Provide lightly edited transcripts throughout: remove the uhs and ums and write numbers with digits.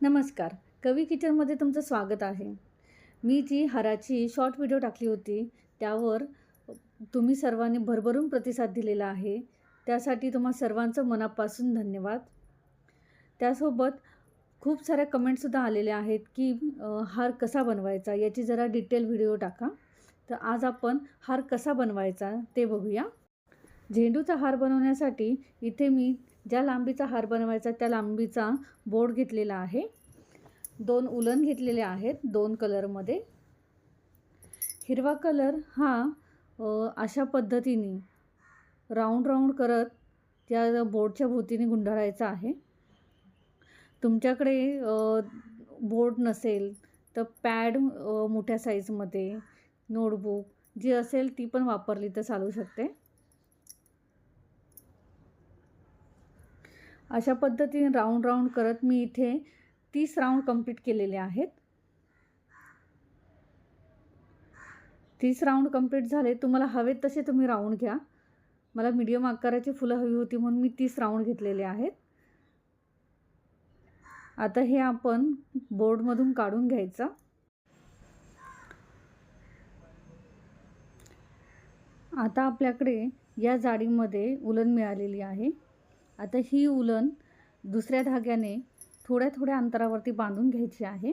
नमस्कार. कवी किचनमध्ये तुमचं स्वागत आहे. मी जी हाराची शॉर्ट व्हिडिओ टाकली होती, त्यावर तुम्ही सर्वांनी भरभरून प्रतिसाद दिलेला आहे. त्यासाठी तुम्हा सर्वांचं मनापासून धन्यवाद. त्यासोबत खूप साऱ्या कमेंटसुद्धा आलेल्या आहेत, की हार कसा बनवायचा याची जरा डिटेल व्हिडिओ टाका. तर आज आपण हार कसा बनवायचा ते बघूया. झेंडूचा हार बनवण्यासाठी इथे मी ज्या लांबीचा हार बनवायचा त्या लांबीचा बोर्ड घेतलेला आहे. 2 उलन घेतलेले आहेत 2 कलरमध्ये. हिरवा कलर हा अशा पद्धतीने राऊंड करत त्या बोर्डच्या भोवतीने गुंडाळायचा आहे. तुमच्याकडे बोर्ड नसेल तर पॅड मोठ्या साईजमध्ये, नोटबुक जी असेल ती पण वापरली तर चालू शकते. अशा पद्धतीने राऊंड करत मी इथे 30 राऊंड कंप्लीट केलेले आहेत. 30 राऊंड कंप्लीट झाले. तुम्हाला हवेत तसे तुम्ही राऊंड घ्या. मला मीडियम आकाराची फुलं हवी होती म्हणून मी 30 राऊंड घेतलेले आहेत. आता हे आपण बोर्डमधून काढून घ्यायचं. आता आपल्याकडे या जाडीमध्ये उलन मिळालेली आहे. आता ही उलन दुसऱ्या धाग्याने थोड्या अंतरावरती बांधून घ्यायची आहे.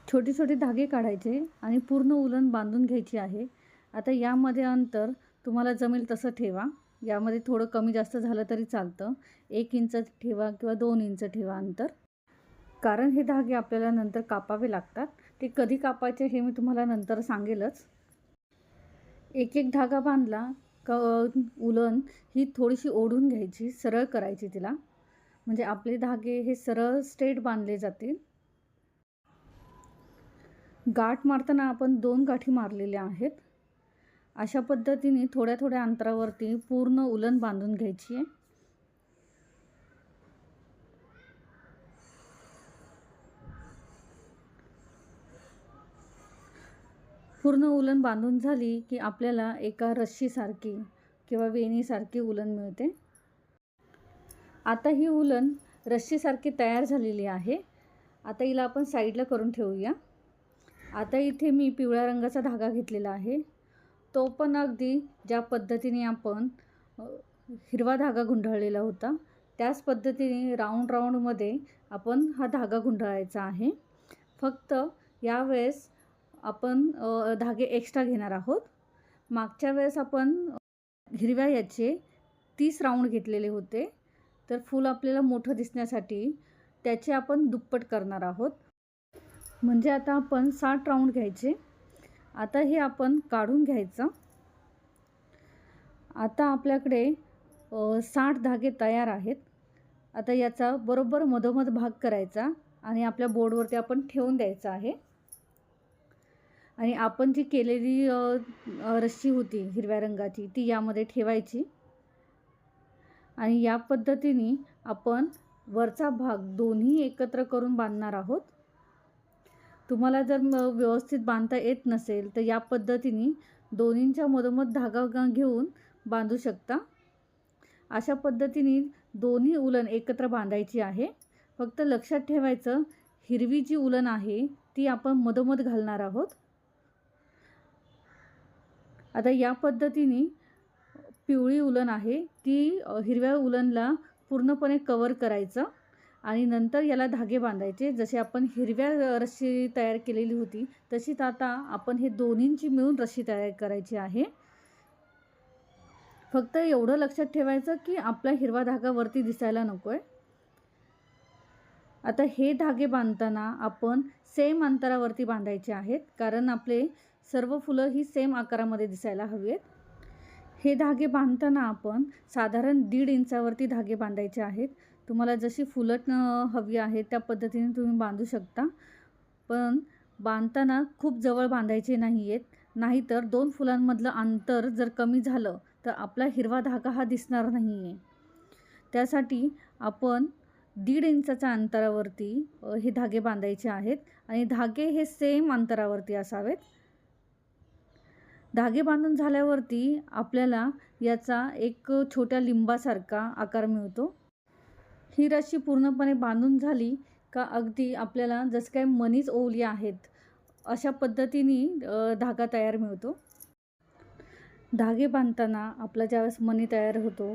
छोटे धागे काढायचे आणि पूर्ण उलन बांधून घ्यायची आहे. आता यामध्ये अंतर तुम्हाला जमेल तसं ठेवा. यामध्ये थोडं कमी जास्त झालं तरी चालतं. 1 इंच ठेवा किंवा 2 इंच ठेवा अंतर. कारण हे धागे आपल्याला नंतर कापावे लागतात. ते कधी कापायचे हे मी तुम्हाला नंतर सांगेलच. एक धागा बांधला का उलन ही थोडीशी ओढून घ्यायची, सरळ करायची तिला, म्हणजे आपले धागे हे सरळ स्ट्रेट बांधले जातील. गाठ मारताना आपण 2 गाठी मारलेल्या आहेत. अशा पद्धतीने थोड्या अंतरावरती पूर्ण उलन बांधून घ्यायची आहे. पूर्ण उलन बांधून झाली की आपल्याला एका रश्शीसारखी किंवा वेणीसारखी उलन मिळते. आता ही उलन रश्शीसारखी तयार झालेली आहे. आता हिला आपण साईडला करून ठेवूया. आता इथे मी पिवळ्या रंगाचा धागा घेतलेला आहे. तो पण अगदी ज्या पद्धतीने आपण हिरवा धागा गुंडाळलेला होता त्याच पद्धतीने राऊंडमध्ये आपण हा धागा गुंडाळायचा आहे. फक्त यावेळेस आपण धागे एक्स्ट्रा घेणार आहोत. मागच्या वेळेस आपण हिरव्या याचे 30 राऊंड घेतलेले होते, तर फूल आपल्याला मोठं दिसण्यासाठी त्याचे आपण दुप्पट करणार आहोत. म्हणजे आता आपण 60 राऊंड घ्यायचे. आता हे आपण काढून घ्यायचं. आता आपल्याकडे 60 धागे तयार आहेत. आता याचा बरोबर मधोमध भाग करायचा आणि आपल्या बोर्डवरती आपण ठेवून द्यायचा आहे. आणि आपण जी केलेली रस्सी होती हिरव्या रंगाची ती यामध्ये ठेवायची आणि या पद्धतीने आपण वरचा भाग दोन्ही एकत्र करून बांधणार आहोत. तुम्हाला जर व्यवस्थित बांधता येत नसेल तर या पद्धतीने दोन्हींच्या मधोमध धागा घेऊन बांधू शकता. अशा पद्धतीने दोन्ही उलन एकत्र बांधायची आहे. फक्त लक्षात ठेवायचं, हिरवी जी उलन आहे ती आपण मधोमध घालणार आहोत. आता या पद्धतीने पिवळी उलन आहे ती हिरव्या उलनला पूर्णपणे कवर करायचं आणि नंतर याला धागे बांधायचे. जसे आपण हिरव्या रस्सी तयार केलेली होती तशीच आता आपण हे दोन्हींची मिळून रस्सी तयार करायची आहे. फक्त एवढं लक्षात ठेवायचं की आपला हिरवा धागा वरती दिसायला नको आहे. आता हे धागे बांधताना आपण सेम अंतरावरती बांधायचे आहेत, कारण आपले सर्व फुलं ही सेम आकारामध्ये दिसायला हवी आहेत. हे धागे बांधताना आपण साधारण 1.5 इंचावरती धागे बांधायचे आहेत. तुम्हाला जशी फुलं हवी आहेत त्या पद्धतीने तुम्ही बांधू शकता, पण बांधताना खूप जवळ बांधायचे नाही आहेत. नाहीतर 2 फुलांमधलं अंतर जर कमी झालं तर आपला हिरवा धागा हा दिसणार नाही आहे. त्यासाठी आपण 1.5 इंचाच्या अंतरावरती हे धागे बांधायचे आहेत आणि धागे हे सेम अंतरावरती असावेत. धागे बांधून झाल्यावरती आपल्याला याचा एक छोट्या लिंबासारखा आकार मिळतो. ही रस्सी पूर्णपणे बांधून झाली का अगदी आपल्याला जसं काय मनीच ओवली आहेत अशा पद्धतीने धागा तयार मिळतो. धागे बांधताना आपला ज्यावेळेस मणी तयार होतो,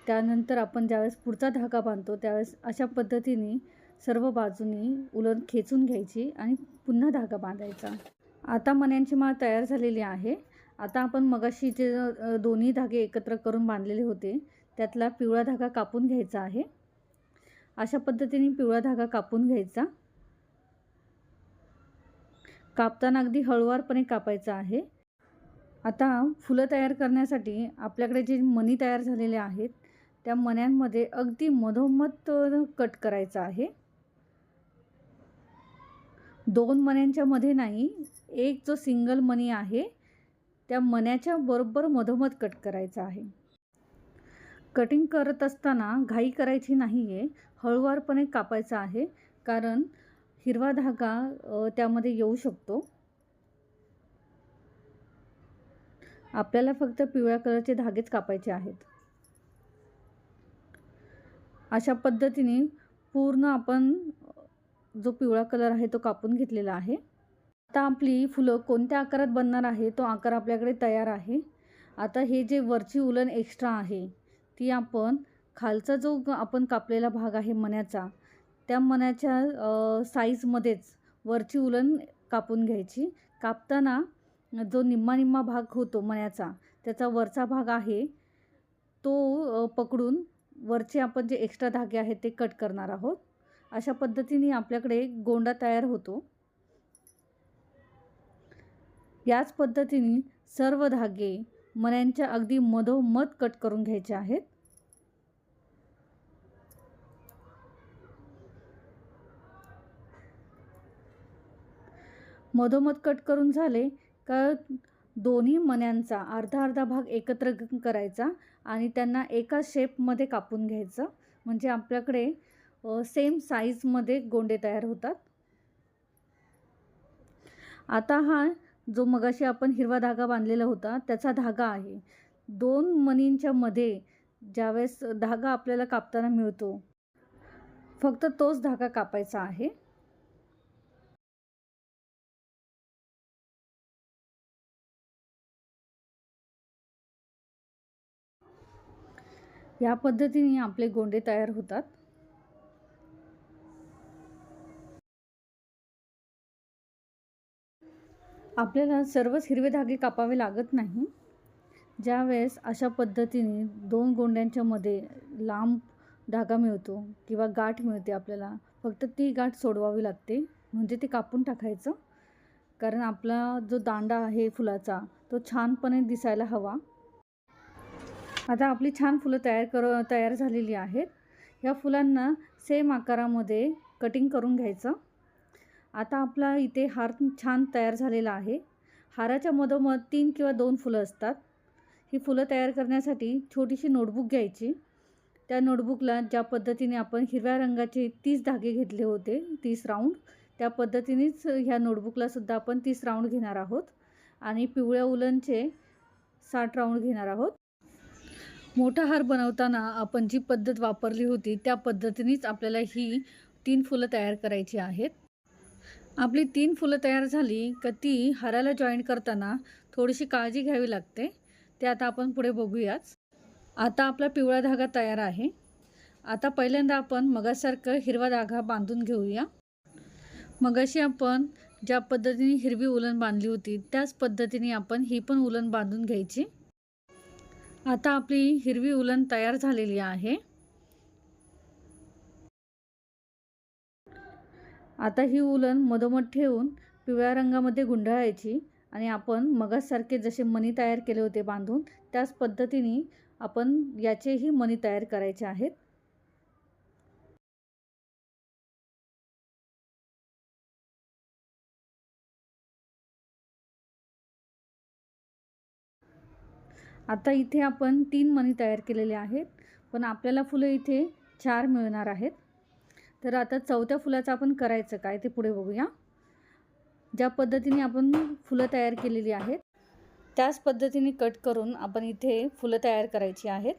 त्यानंतर आपण ज्यावेळेस पुढचा धागा बांधतो त्यावेळेस अशा पद्धतीने सर्व बाजूनी उलण खेचून घ्यायची आणि पुन्हा धागा बांधायचा. आता मण्यांची माळ तयार झालेली आहे. आता आपण मगाशी जे दोन्ही धागे एकत्र करून बांधलेले होते त्यातला पिवळा धागा कापून घ्यायचा आहे. अशा पद्धतीने पिवळा धागा कापून घ्यायचा. कापताना अगदी हळूवारपणे कापायचा आहे. आता फुलं तयार करण्यासाठी आपल्याकडे जे मणी तयार झालेले आहेत त्या मण्यांमध्ये अगदी मधोमध कट करायचा आहे. 2 मण्यांच्या मध्ये नाही, एक जो सिंगल मणी आहे त्या मण्याच्या बरोबर मधोमध कट करायचा आहे. कटिंग करत असताना घाई करायची नाही आहे, हळूवारपणे कापायचा आहे, कारण हिरवा धागा त्यामध्ये येऊ शकतो. आपल्याला फक्त पिवळ्या कलरचे धागेच कापायचे आहेत. अशा पद्धतीने पूर्ण आपण जो पिवळा कलर आहे तो कापून घेतलेला आहे. आता आपली फुलं कोणत्या आकारात बनणार आहे तो आकार आपल्याकडे तयार आहे. आता हे जे वरची उलण एक्स्ट्रा आहे ती आपण खालचा जो आपण कापलेला भाग आहे मण्याचा, त्या मण्याच्या साईजमध्येच वरची उलण कापून घ्यायची. कापताना जो निम्मा भाग होतो मण्याचा त्याचा वरचा भाग आहे तो पकडून वरचे आपण जे एक्स्ट्रा धागे आहेत ते कट करणार आहोत. अशा पद्धतीने आपल्याकडे गोंडा तयार होतो. याच पद्धतीने सर्व धागे मण्यांच्या अगदी मधोमध कट करून घ्यायचे आहेत. मधोमध कट करून झाले का दोन्ही मण्यांचा अर्धा भाग एकत्र करायचा आणि त्यांना एका शेपमध्ये कापून घ्यायचं, म्हणजे आपल्याकडे सेम साईजमध्ये गोंडे तयार होतात. आता हा जो मगाशी आपण हिरवा धागा बांधलेला होता त्याचा धागा आहे. 2 मणींच्या मध्ये ज्यावेळेस धागा आपल्याला कापताना मिळतो फक्त तोच धागा कापायचा आहे. या पद्धतीने आपले गोंडे तयार होतात. आपल्याला सर्वच हिरवे धागे कापावे लागत नाही. ज्यावेळेस अशा पद्धतीने 2 गोंड्यांच्या मध्ये लांब धागा मिळतो किंवा गाठ मिळते, आपल्याला फक्त ती गाठ सोडवावी लागते, म्हणजे ते कापून टाकायचं, कारण आपला जो दांडा आहे फुलाचा तो छानपणे दिसायला हवा. आता आपली छान फुलं तयार झालेली आहेत. ह्या फुलांना सेम आकारामध्ये कटिंग करून घ्यायचं. आता आपला इथे हार छान तयार झालेला आहे. हाराच्या मधोमध 3 किंवा 2 फुलं असतात. ही फुलं तयार करण्यासाठी छोटीशी नोटबुक घ्यायची. त्या नोटबुकला ज्या पद्धतीने आपण हिरव्या रंगाचे 30 धागे घेतले होते, 30 राऊंड, त्या पद्धतीनेच ह्या नोटबुकला सुद्धा आपण 30 राऊंड घेणार आहोत आणि पिवळ्या उलनचे 60 राऊंड घेणार आहोत. मोठा हार बनवताना आपण जी पद्धत वापरली होती त्या पद्धतीनेच आपल्याला ही 3 फुलं तयार करायची आहेत. आपली 3 फुलं तयार झाली का ती हाराला जॉईंट करताना थोडीशी काळजी घ्यावी लागते. ते आता आपण पुढे बघूयाच. आता आपला पिवळा धागा तयार आहे. आता पहिल्यांदा आपण मगासारखं हिरवा धागा बांधून घेऊया. मगाशी आपण ज्या पद्धतीने हिरवी उलण बांधली होती त्याच पद्धतीने आपण ही पण उलण बांधून घ्यायची. आता आपली हिरवी उलण तयार झालेली आहे. आता ही उलण मधोमध ठेवून पिवळ्या रंगामध्ये गुंडाळायची आणि आपण मगासारखे जसे मणी तयार केले होते बांधून त्याच पद्धतीने आपण याचेही मणी तयार करायचे आहेत. आता इथे आपण 3 मणी तयार केलेले आहेत, पण आपल्याला फुलं इथे 4 मिळणार आहेत. तर आता चौथ्या फुलाचं आपण करायचं काय ते पुढे बघूया. ज्या पद्धतीने आपण फुलं तयार केलेली आहेत त्याच पद्धतीने कट करून आपण इथे फुलं तयार करायची आहेत.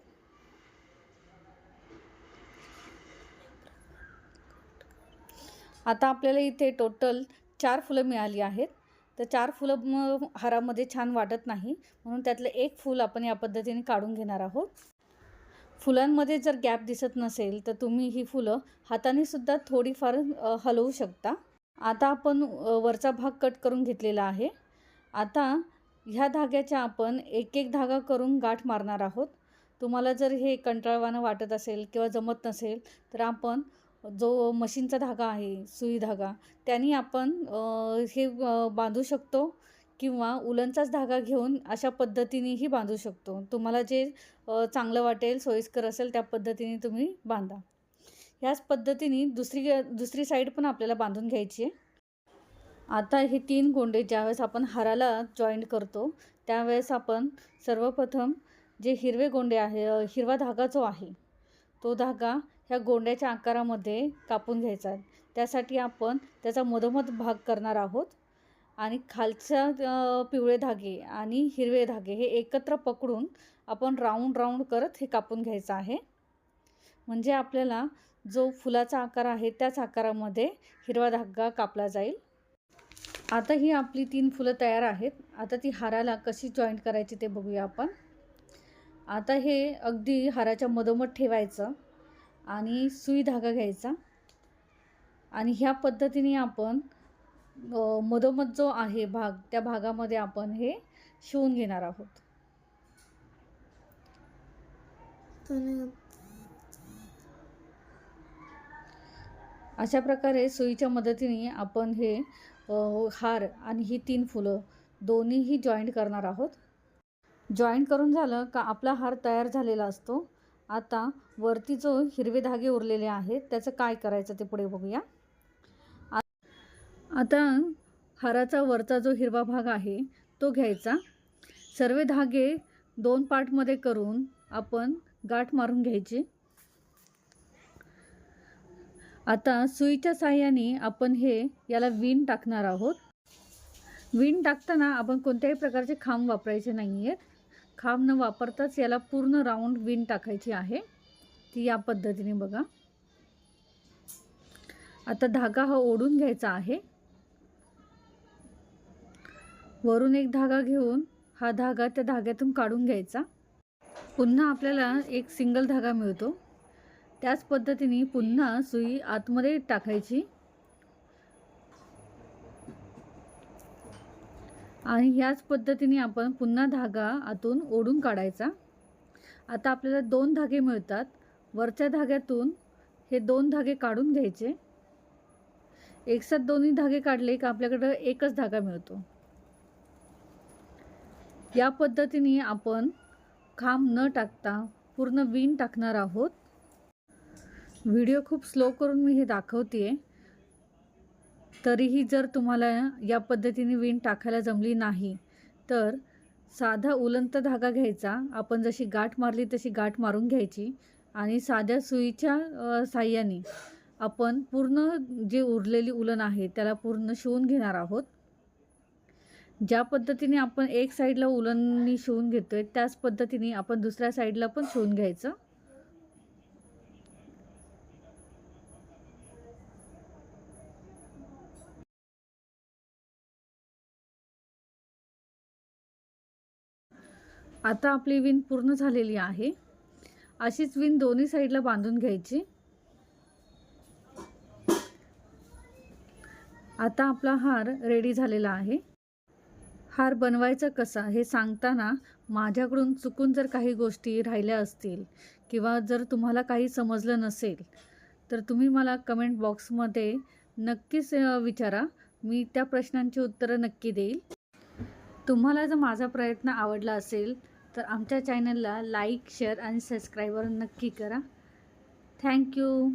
आता आपल्याला इथे टोटल 4 फुलं मिळाली आहेत. तर 4 फुलं हारामध्ये छान वाटत नाही, म्हणून त्यातलं एक फूल आपण या पद्धतीने काढून घेणार आहोत. फुलांमध्ये जर गॅप दिसत नसेल तर तुम्ही ही फुलं हाताने सुद्धा थोडीफार हलवू शकता. आता आपण वरचा भाग कट करून घेतलेला आहे. आता ह्या धाग्याच्या आपण एक एक धागा करून गाठ मारणार आहोत. तुम्हाला जर हे कंटाळवाणं वाटत असेल किंवा जमत नसेल तर आपण जो मशीनचा धागा आहे, सुई धागा, त्याने आपण हे बांधू शकतो किंवा उलनचाच धागा घेऊन अशा पद्धतीनेही बांधू शकतो. तुम्हाला जे चांगलं वाटेल, सोयीस्कर असेल त्या पद्धतीने तुम्ही बांधा. ह्याच पद्धतीने दुसरी साईड पण आपल्याला बांधून घ्यायची आहे. आता हे 3 गोंडे ज्यावेळेस आपण हाराला जॉईंट करतो त्यावेळेस आपण सर्वप्रथम जे हिरवे गोंडे आहे, हिरवा धागा जो आहे तो धागा ह्या गोंड्याच्या आकारामध्ये कापून घ्यायचा आहे. त्यासाठी आपण त्याचा मधोमध भाग करणार आहोत आणि खालच्या पिवळे धागे आणि हिरवे धागे हे एकत्र पकडून आपण राऊंड करत हे कापून घ्यायचं आहे. म्हणजे आपल्याला जो फुलाचा आकार आहे त्याच आकारामध्ये हिरवा धागा कापला जाईल. आता ही आपली 3 फुलं तयार आहेत. आता ती हाराला कशी जॉईंट करायची ते बघूया आपण. आता हे अगदी हाराच्या मधोमध ठेवायचं आणि सुई धागा घ्यायचा आणि ह्या पद्धतीने आपण मधोमध जो आहे भाग त्या भागामध्ये आपण हे शिवून घेणार आहोत. अशा प्रकारे सुईच्या मदतीने आपण हे हार आणि ही 3 फुलं दोन्हीही जॉईंट करणार आहोत. जॉईंट करून झालं का आपला हार तयार झालेला असतो. आता वरती जो हिरवे धागे उरलेले आहेत त्याचं काय करायचं ते पुढे बघूया. आता हाराचा वरचा जो हिरवा भाग आहे तो घ्यायचा. सर्व धागे 2 पार्टमध्ये करून आपण गाठ मारून घ्यायची. आता सुईच्या साहाय्याने आपण याला विण टाकणार आहोत. विण टाकताना आपण कोणत्याही प्रकारचे खांब वापरायचे नाही आहेत. खांब न वापरताच याला पूर्ण राऊंड विण टाकायची आहे. ती या पद्धतीने बघा. आता धागा हा ओढून घ्यायचा आहे. वरून एक धागा घेऊन हा धागा त्या धाग्यातून काढून घ्यायचा. पुन्हा आपल्याला एक सिंगल धागा मिळतो. त्याच पद्धतीने पुन्हा सुई आतमध्ये टाकायची आणि ह्याच पद्धतीने आपण पुन्हा धागा आतून ओढून काढायचा. आता आपल्याला 2 धागे मिळतात. वरच्या धाग्यातून हे 2 धागे काढून घ्यायचे. एकसाथ दोन्ही धागे काढले का आपल्याकडे एकच धागा मिळतो. या पद्धतीने आपण खांब न टाकता पूर्ण विण टाकणार आहोत. व्हिडिओ खूप स्लो करून मी हे दाखवते. तरीही जर तुम्हाला या पद्धतीने विण टाकायला जमली नाही तर साधा उलंत धागा घ्यायचा. आपण जशी गाठ मारली तशी गाठ मारून घ्यायची आणि साध्या सुईच्या साहाय्याने आपण पूर्ण जे उरलेली उलन आहे त्याला पूर्ण शिवून घेणार आहोत. ज्या पद्धतीने आपण एक साईडला उलननी शिवून घेतोय त्याच पद्धतीने आपण दुसऱ्या साईडला पण शिवून घ्यायचं. आता आपली विण पूर्ण झालेली आहे. अशीच विण दोन्ही साईडला बांधून घ्यायची. आता आपला हार रेडी झालेला आहे. हार बनवायचा कसा हे सांगताना माझ्याकडून चुकून जर काही गोष्टी राहिल्या असतील किंवा जर तुम्हाला काही समजलं नसेल तर तुम्ही मला कमेंट बॉक्समध्ये नक्कीच विचारा. मी त्या प्रश्नांची उत्तरं नक्की देईल. तुम्हाला जर माझा प्रयत्न आवडला असेल तर आमच्या चॅनलला लाईक, शेअर आणि सबस्क्राईब नक्की करा. थँक्यू.